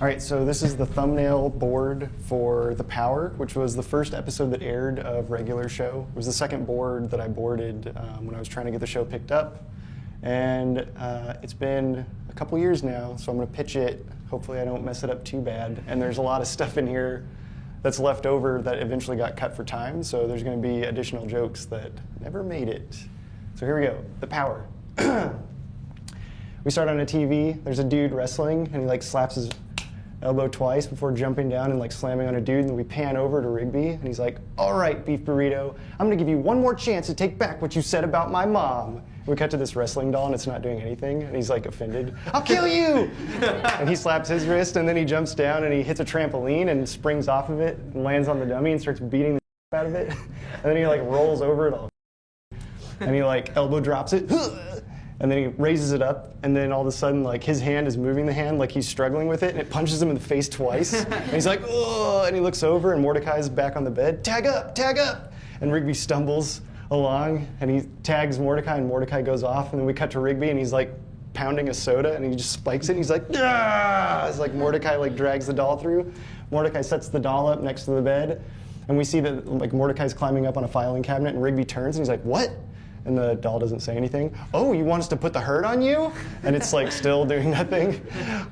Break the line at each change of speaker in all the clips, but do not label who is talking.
All right, so this is the thumbnail board for The Power, which was the first episode that aired of regular show. It was the second board that I boarded when I was trying to get the show picked up. And it's been a couple years now, so I'm gonna pitch it. Hopefully I don't mess it up too bad. And there's a lot of stuff in here that's left over that eventually got cut for time, so there's gonna be additional jokes that never made it. So here we go, The Power. We start on a TV, there's a dude wrestling, and he like slaps his elbow twice before jumping down and like slamming on a dude, and we pan over to Rigby, and he's like, "All right, Beef Burrito, I'm gonna give you one more chance to take back what you said about my mom." We cut to this wrestling doll, and it's not doing anything, and he's like offended. "I'll kill you!" And he slaps his wrist, and then he jumps down, and he hits a trampoline, and springs off of it, and lands on the dummy, and starts beating the out of it. And then he like rolls over it all, and he like elbow drops it. And then he raises it up, and then all of a sudden, like, his hand is moving the hand like he's struggling with it, and it punches him in the face twice. And he's like, "Oh!" And he looks over, and Mordecai's back on the bed. "Tag up! Tag up!" And Rigby stumbles along, and he tags Mordecai, and Mordecai goes off. And then we cut to Rigby, and he's like pounding a soda, and he just spikes it, and he's like, "Ah!" It's like Mordecai like drags the doll through. Mordecai sets the doll up next to the bed, and we see that like Mordecai's climbing up on a filing cabinet, and Rigby turns, and he's like, "What?" And the doll doesn't say anything. "Oh, you want us to put the hurt on you?" And it's like still doing nothing.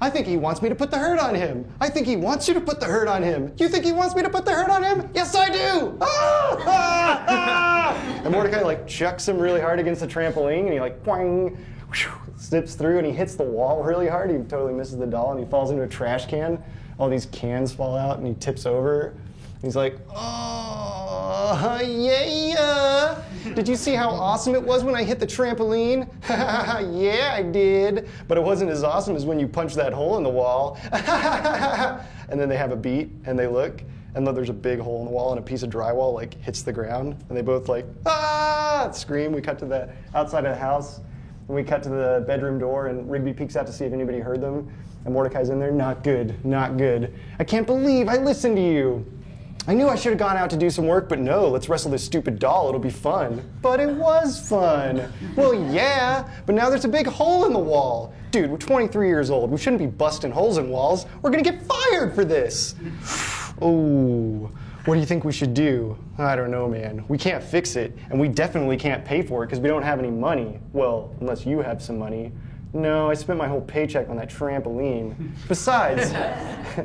"I think he wants me to put the hurt on him. I think he wants you to put the hurt on him. You think he wants me to put the hurt on him? Yes, I do!" Ah! Ah! Ah! And Mordecai like chucks him really hard against the trampoline, and he like boing, whew, slips through, and he hits the wall really hard. He totally misses the doll, and he falls into a trash can. All these cans fall out, and he tips over. He's like, "Oh, yeah. Did you see how awesome it was when I hit the trampoline? Yeah, I did. But it wasn't as awesome as when you punched that hole in the wall." And then they have a beat, and they look, and then there's a big hole in the wall, and a piece of drywall like hits the ground, and they both like, "Ah!" scream. We cut to the outside of the house, and we cut to the bedroom door, and Rigby peeks out to see if anybody heard them, and Mordecai's in there. "Not good, not good. I can't believe I listened to you. I knew I should have gone out to do some work, but no, let's wrestle this stupid doll, it'll be fun." "But it was fun." "Well, yeah, but now there's a big hole in the wall. Dude, we're 23 years old. We shouldn't be busting holes in walls. We're gonna get fired for this." "Oh, what do you think we should do?" "I don't know, man. We can't fix it, and we definitely can't pay for it because we don't have any money. Well, unless you have some money." "No, I spent my whole paycheck on that trampoline. Besides,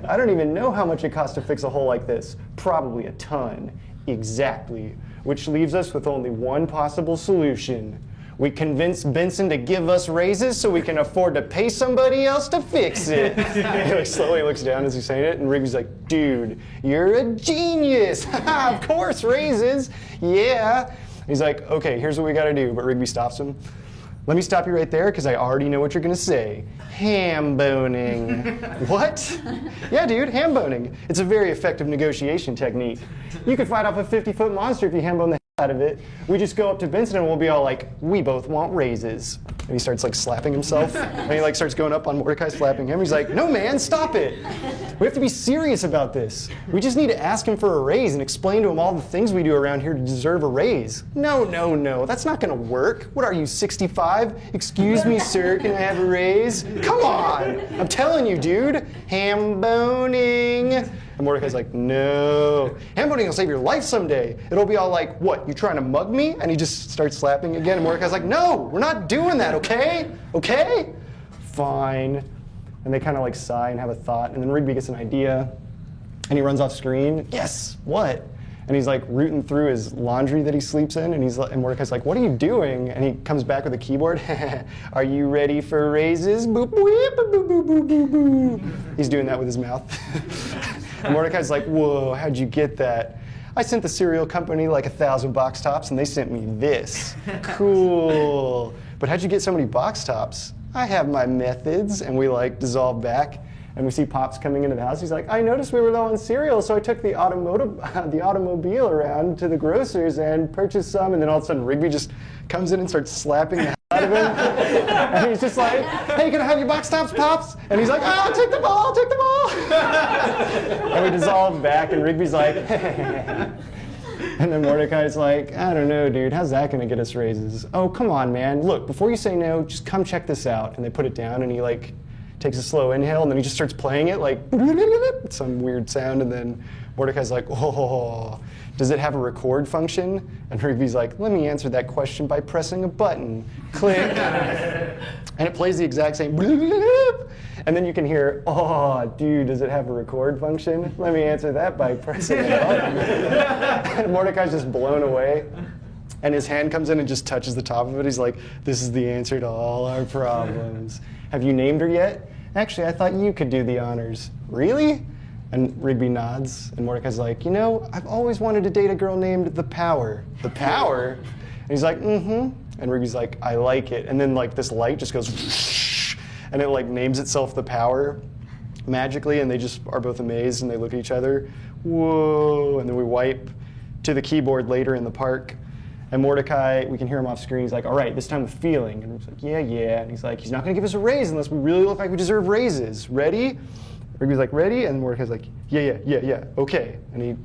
I don't even know how much it costs to fix a hole like this. Probably a ton." "Exactly. Which leaves us with only one possible solution. We convince Benson to give us raises so we can afford to pay somebody else to fix it." He like slowly looks down as he's saying it, and Rigby's like, "Dude, you're a genius." "Of course, raises. Yeah." He's like, "Okay, here's what we gotta do," but Rigby stops him. "Let me stop you right there because I already know what you're gonna say. Ham boning." "What?" "Yeah, dude, ham boning. It's a very effective negotiation technique. You could fight off a 50-foot monster if you ham bone the hell out of it. We just go up to Benson and we'll be all like, 'We both want raises.'" And he starts like slapping himself, and he like starts going up on Mordecai, slapping him. He's like, "No, man, stop it. We have to be serious about this. We just need to ask him for a raise and explain to him all the things we do around here to deserve a raise." "No, no, no, that's not gonna work. What are you, 65? Excuse me, sir, can I have a raise? Come on, I'm telling you, dude. Ham boning." And Mordecai's like, "No, ham boning will save your life someday. It'll be all like, 'What, you trying to mug me?'" And he just starts slapping again, and Mordecai's like, "No, we're not doing that, okay? Okay? Fine." And they kind of like sigh and have a thought, and then Rigby gets an idea, and he runs off screen. "Yes, what?" And he's like rooting through his laundry that he sleeps in, and Mordecai's like, "What are you doing?" And he comes back with a keyboard. "Are you ready for raises? Boop, boop, boop, boop, boop, boop, boop." He's doing that with his mouth. And Mordecai's like, "Whoa, how'd you get that?" "I sent the cereal company like 1,000 box tops, and they sent me this." "Cool. But how'd you get so many box tops?" "I have my methods." And we like dissolve back, and we see Pops coming into the house. He's like, "I noticed we were low on cereal, so I took the automobile around to the grocer's and purchased some." And then all of a sudden, Rigby just comes in and starts slapping the hell out of him. And he's just like, "Hey, can I have your box tops, Pops?" And he's like, "Oh, I'll take the ball, I'll take the ball." And we dissolve back, and Rigby's like, And then Mordecai's like, "I don't know, dude. How's that gonna get us raises?" "Oh, come on, man. Look, before you say no, just come check this out." And they put it down, and he like takes a slow inhale, and then he just starts playing it like some weird sound, and then Mordecai's like, oh, does it have a record function? And Rigby's like, let me answer that question by pressing a button. Click. And it plays the exact same. And then you can hear, oh, dude, does it have a record function? Let me answer that by pressing a button. And Mordecai's just blown away. And his hand comes in and just touches the top of it. He's like, this is the answer to all our problems. Have you named her yet? Actually, I thought you could do the honors. Really? And Rigby nods, and Mordecai's like, you know, I've always wanted to date a girl named The Power. The Power? And he's like, mm-hmm. And Rigby's like, I like it. And then like this light just goes, and it like names itself The Power magically, and they just are both amazed, and they look at each other. Whoa. And then we wipe to the keyboard later in the park. And Mordecai, we can hear him off screen, he's like, all right, this time with feeling. And he's like, yeah. And he's like, he's not going to give us a raise unless we really look like we deserve raises. Ready? Rigby's like, ready? And Mordecai's like, yeah, okay. And he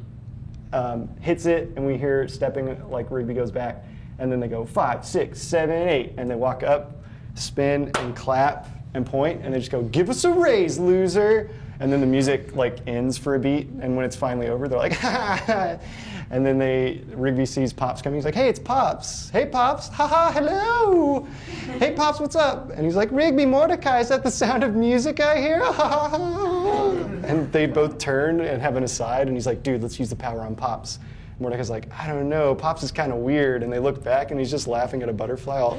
hits it, and we hear stepping like Rigby goes back. And then they go 5, 6, 7, 8. And they walk up, spin, and clap, and point, and they just go, give us a raise, loser. And then the music like ends for a beat, and when it's finally over, they're like, ha ha. And then Rigby sees Pops coming. He's like, hey, it's Pops. Hey, Pops. Ha ha, hello. Hey, Pops, what's up? And he's like, Rigby, Mordecai, is that the sound of music I hear? Ha ha ha. And they both turn and have an aside, and he's like, dude, let's use the power on Pops. And Mordecai's like, I don't know, Pops is kind of weird. And they look back, and he's just laughing at a butterfly all,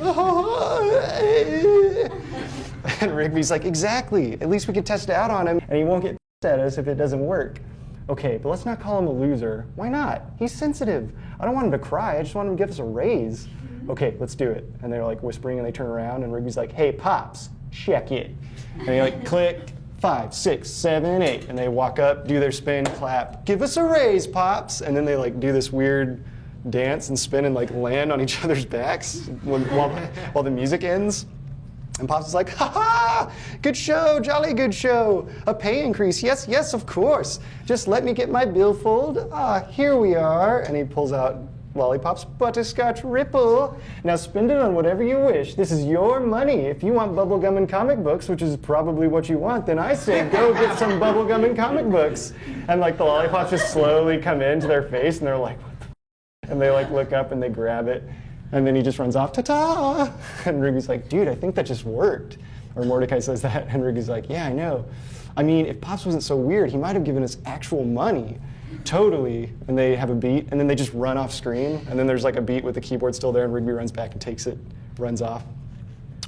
and Rigby's like, exactly. At least we can test it out on him, and he won't get at us if it doesn't work. Okay, but let's not call him a loser. Why not? He's sensitive. I don't want him to cry. I just want him to give us a raise. Okay, let's do it. And they're like whispering, and they turn around, and Rigby's like, hey, Pops, check it. And they like click, 5, 6, 7, 8. And they walk up, do their spin, clap, give us a raise, Pops. And then they like do this weird dance and spin and like land on each other's backs while the music ends. And Pops is like, ha ha, good show, jolly good show. A pay increase, yes, of course. Just let me get my billfold. Here we are. And he pulls out Lollipop's Butterscotch Ripple. Now spend it on whatever you wish. This is your money. If you want bubblegum and comic books, which is probably what you want, then I say go get some bubblegum and comic books. And like the lollipops just slowly come into their face, and they're like, what the f-? And they like look up and they grab it. And then he just runs off, ta-ta! And Rigby's like, dude, I think that just worked. Or Mordecai says that, and Rigby's like, yeah, I know. I mean, if Pops wasn't so weird, he might have given us actual money. Totally. And they have a beat, and then they just run off screen. And then there's like a beat with the keyboard still there, and Rigby runs back and takes it, runs off.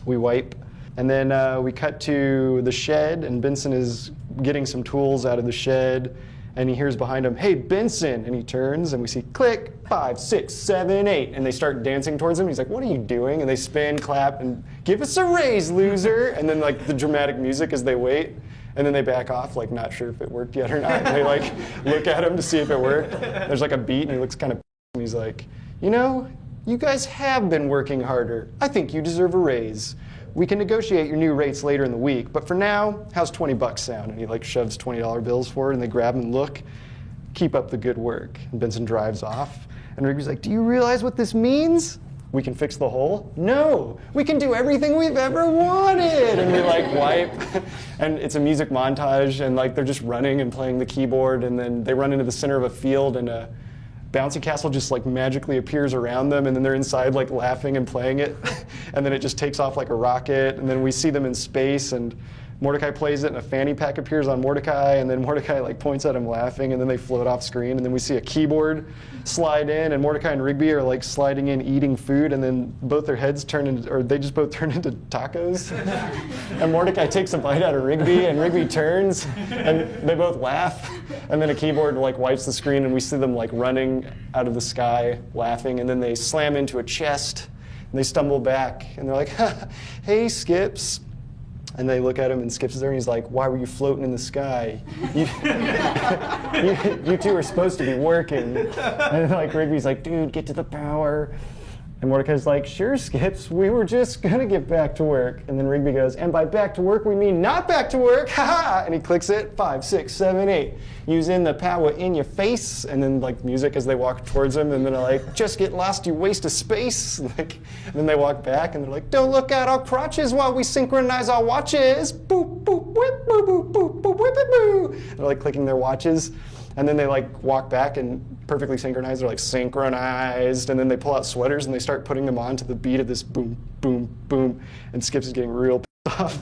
We wipe. And then we cut to the shed, and Benson is getting some tools out of the shed. And he hears behind him, hey, Benson. And he turns, and we see click, 5, 6, 7, 8. And they start dancing towards him. He's like, what are you doing? And they spin, clap, and give us a raise, loser. And then like the dramatic music as they wait. And then they back off, like not sure if it worked yet or not. And they like look at him to see if it worked. There's like a beat, and he looks kind of and he's like, you know, you guys have been working harder. I think you deserve a raise. We can negotiate your new rates later in the week, but for now, how's $20 sound? And he like shoves $20 bills forward, and they grab him and look. Keep up the good work. And Benson drives off. And Rigby's like, do you realize what this means? We can fix the hole? No, we can do everything we've ever wanted. And we like wipe, and it's a music montage, and like they're just running and playing the keyboard, and then they run into the center of a field, and a bouncy castle just like magically appears around them, and then they're inside like laughing and playing it, and then it just takes off like a rocket, and then we see them in space, and Mordecai plays it, and a fanny pack appears on Mordecai, and then Mordecai like points at him laughing, and then they float off screen, and then we see a keyboard slide in, and Mordecai and Rigby are like sliding in, eating food, and then both their heads turn into, or they just both turn into tacos. And Mordecai takes a bite out of Rigby, and Rigby turns, and they both laugh, and then a keyboard like wipes the screen, and we see them like running out of the sky, laughing, and then they slam into a chest, and they stumble back, and they're like, hey, Skips. And they look at him, and Skips is there, and he's like, why were you floating in the sky? You two are supposed to be working. And like Rigby's like, dude, get to the power. And Mordecai's like, sure, Skips, we were just gonna get back to work. And then Rigby goes, and by back to work, we mean not back to work, ha! And he clicks it, 5, 6, 7, 8. Using the power in your face. And then like music as they walk towards him. And then they're like, just get lost, you waste of space. Like, and then they walk back and they're like, don't look at our crotches while we synchronize our watches. Boop, boop, whip, boop, boop, boop, boop, whip, boo. They're like clicking their watches. And then they like walk back and perfectly synchronized. They're like synchronized. And then they pull out sweaters and they start putting them on to the beat of this boom, boom, boom. And Skips is getting real pissed off.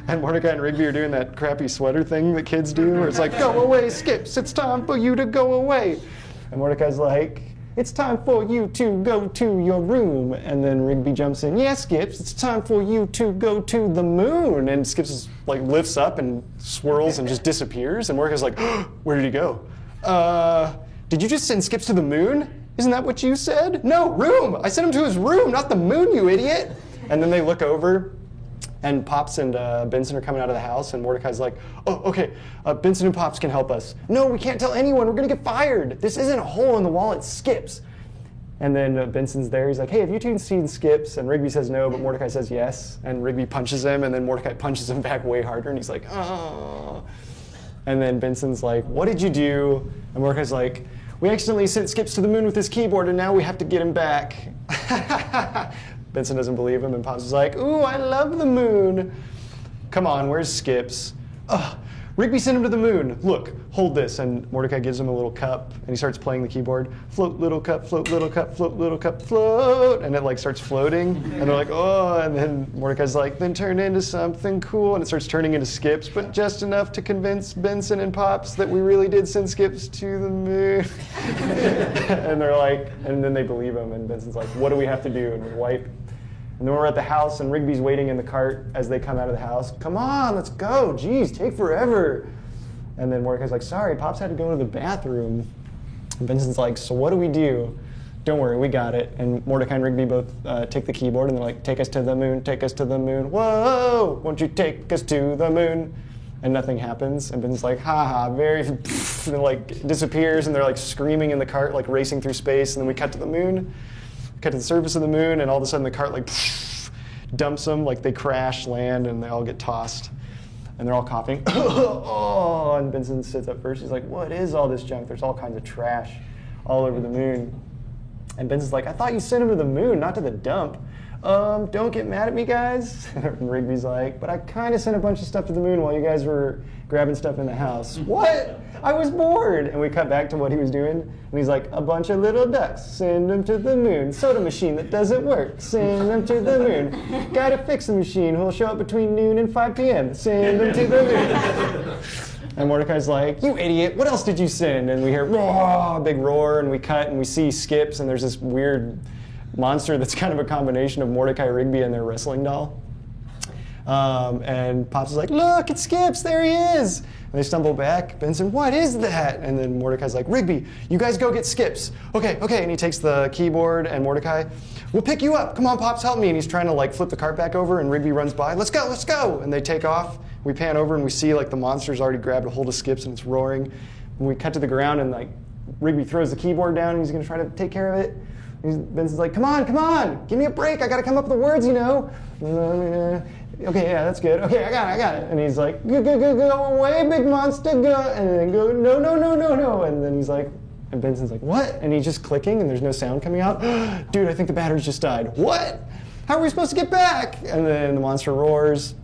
And Mordecai and Rigby are doing that crappy sweater thing that kids do where it's like, go away, Skips, it's time for you to go away. And Mordecai's like, it's time for you to go to your room. And then Rigby jumps in, yeah, Skips, it's time for you to go to the moon. And Skips is, like lifts up and swirls and just disappears. And Mordecai's like, where did he go? Did you just send Skips to the moon? Isn't that what you said? No, room. I sent him to his room, not the moon, you idiot. And then they look over and Pops and Benson are coming out of the house, and Mordecai's like, oh, okay, Benson and Pops can help us. No, we can't tell anyone, we're gonna get fired. This isn't a hole in the wall, it's Skips. And then Benson's there, he's like, hey, have you two seen Skips? And Rigby says no, but Mordecai says yes. And Rigby punches him, and then Mordecai punches him back way harder, and he's like, oh. And then Benson's like, what did you do? And Mordecai's like, we accidentally sent Skips to the moon with his keyboard, and now we have to get him back. Benson doesn't believe him, and Pops is like, ooh, I love the moon. Come on, where's Skips? Ugh, Rigby sent him to the moon. Look, hold this. And Mordecai gives him a little cup, and he starts playing the keyboard. Float, little cup, float, little cup, float, little cup, float. And it like starts floating, and they're like, oh, and then Mordecai's like, then turn into something cool. And it starts turning into Skips, but just enough to convince Benson and Pops that we really did send Skips to the moon. And they're like, and then they believe him, and Benson's like, what do we have to do? And we wipe. And then we're at the house, and Rigby's waiting in the cart as they come out of the house. Come on, let's go. Jeez, take forever. And then Mordecai's like, sorry, Pops had to go to the bathroom. And Benson's like, so what do we do? Don't worry, we got it. And Mordecai and Rigby both take the keyboard, and they're like, take us to the moon, take us to the moon. Whoa, won't you take us to the moon? And nothing happens. And Benson's like, ha ha, very, and it like disappears, and they're like screaming in the cart, like racing through space. And then we cut to the moon. Cut to the surface of the moon, and all of a sudden the cart like dumps them, like they crash, land, and they all get tossed. And they're all coughing. Oh, and Benson sits up first. He's like, what is all this junk? There's all kinds of trash all over the moon. And Benson's like, I thought you sent him to the moon, not to the dump. Don't get mad at me, guys. And Rigby's like, but I kind of sent a bunch of stuff to the moon while you guys were grabbing stuff in the house. What? I was bored. And we cut back to what he was doing. And he's like, a bunch of little ducks, send them to the moon. Soda machine that doesn't work, send them to the moon. Guy to fix the machine who'll show up between noon and 5 p.m. Send them to the moon. And Mordecai's like, you idiot, what else did you send? And we hear, roar, big roar, and we cut and we see Skips, and there's this weird monster that's kind of a combination of Mordecai, Rigby, and their wrestling doll. And Pops is like, look, it's Skips, there he is. And they stumble back. Benson, what is that? And then Mordecai's like, Rigby, you guys go get Skips. Okay, okay. And he takes the keyboard, and Mordecai, we'll pick you up. Come on, Pops, help me. And he's trying to like flip the cart back over, and Rigby runs by. Let's go, let's go. And they take off. We pan over, and we see like the monster's already grabbed a hold of Skips, and it's roaring. And we cut to the ground, and like Rigby throws the keyboard down, and he's gonna try to take care of it. Benson's like, come on, give me a break. I gotta come up with the words, you know. Okay, yeah, that's good. Okay, I got it. And he's like, go away, big monster, go. And then go, no. And then he's like, and Benson's like, what? And he's just clicking, and there's no sound coming out. Dude, I think the batteries just died. What? How are we supposed to get back? And then the monster roars.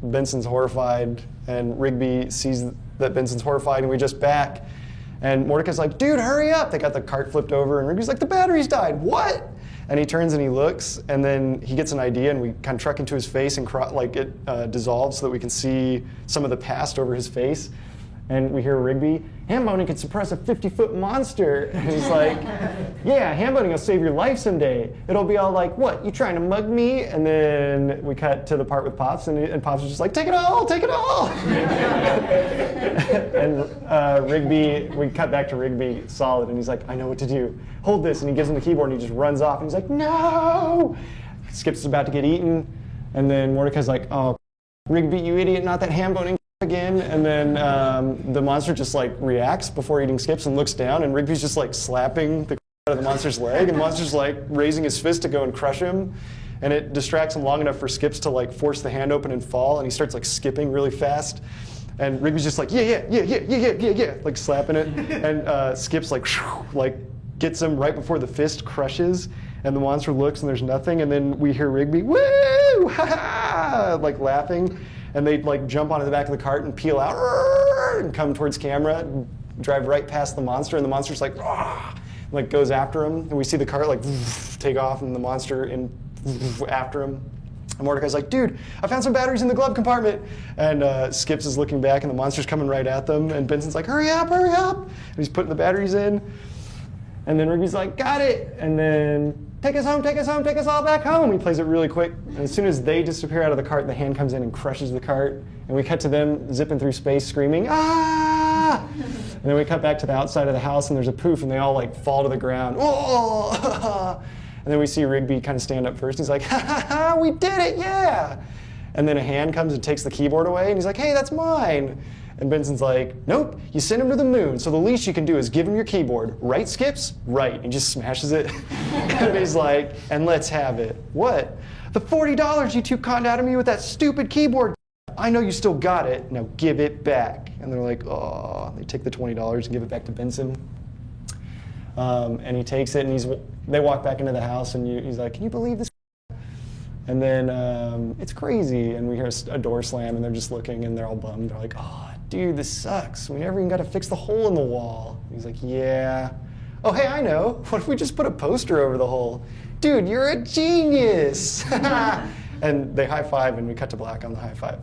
Benson's horrified, and Rigby sees that Benson's horrified, and we just back. And Mordecai's like, dude, hurry up. They got the cart flipped over, and Rigby's like, the batteries died. What? And he turns and he looks, and then he gets an idea, and we kind of truck into his face, and like it dissolves so that we can see some of the past over his face. And we hear Rigby, ham boning can suppress a 50-foot monster. And he's like, yeah, ham boning will save your life someday. It'll be all like, what, you trying to mug me? And then we cut to the part with Pops, and Pops is just like, take it all, take it all. And Rigby, we cut back to Rigby solid, and he's like, I know what to do. Hold this, and he gives him the keyboard, and he just runs off, and he's like, no! Skips is about to get eaten, and then Mordecai's like, oh, Rigby, you idiot, not that ham boning again. And then the monster just like reacts before eating Skips and looks down, and Rigby's just like slapping the out of the monster's leg, and the monster's like raising his fist to go and crush him, and it distracts him long enough for Skips to like force the hand open and fall, and he starts like skipping really fast. And Rigby's just like, yeah, like slapping it. And Skips like gets him right before the fist crushes, and the monster looks and there's nothing, and then we hear Rigby, woo, ha ha, like laughing, and they like jump onto the back of the cart and peel out and come towards camera, and drive right past the monster, and the monster's like, like goes after him, and we see the cart like take off, and the monster after him. And Mordecai's like, dude, I found some batteries in the glove compartment. And Skips is looking back, and the monster's coming right at them. And Benson's like, hurry up, hurry up. And he's putting the batteries in. And then Rigby's like, got it. And then, take us home, take us home, take us all back home. He plays it really quick. And as soon as they disappear out of the cart, the hand comes in and crushes the cart. And we cut to them zipping through space screaming, ah! And then we cut back to the outside of the house, and there's a poof, and they all like fall to the ground. Oh! And then we see Rigby kind of stand up first. He's like, ha ha ha, we did it, yeah! And then a hand comes and takes the keyboard away, and he's like, hey, that's mine. And Benson's like, nope, you sent him to the moon, so the least you can do is give him your keyboard. Right, Skips? Right. And he just smashes it. And he's like, and let's have it. What? The $40 you two conned out of me with that stupid keyboard. I know you still got it, now give it back. And they're like, oh, they take the $20 and give it back to Benson. And he takes it, and they walk back into the house, and he's like, can you believe this? And then it's crazy, and we hear a door slam, and they're just looking, and they're all bummed. They're like, oh, dude, this sucks. We never even got to fix the hole in the wall. And he's like, yeah. Oh, hey, I know. What if we just put a poster over the hole? Dude, you're a genius. And they high five, and we cut to black on the high five.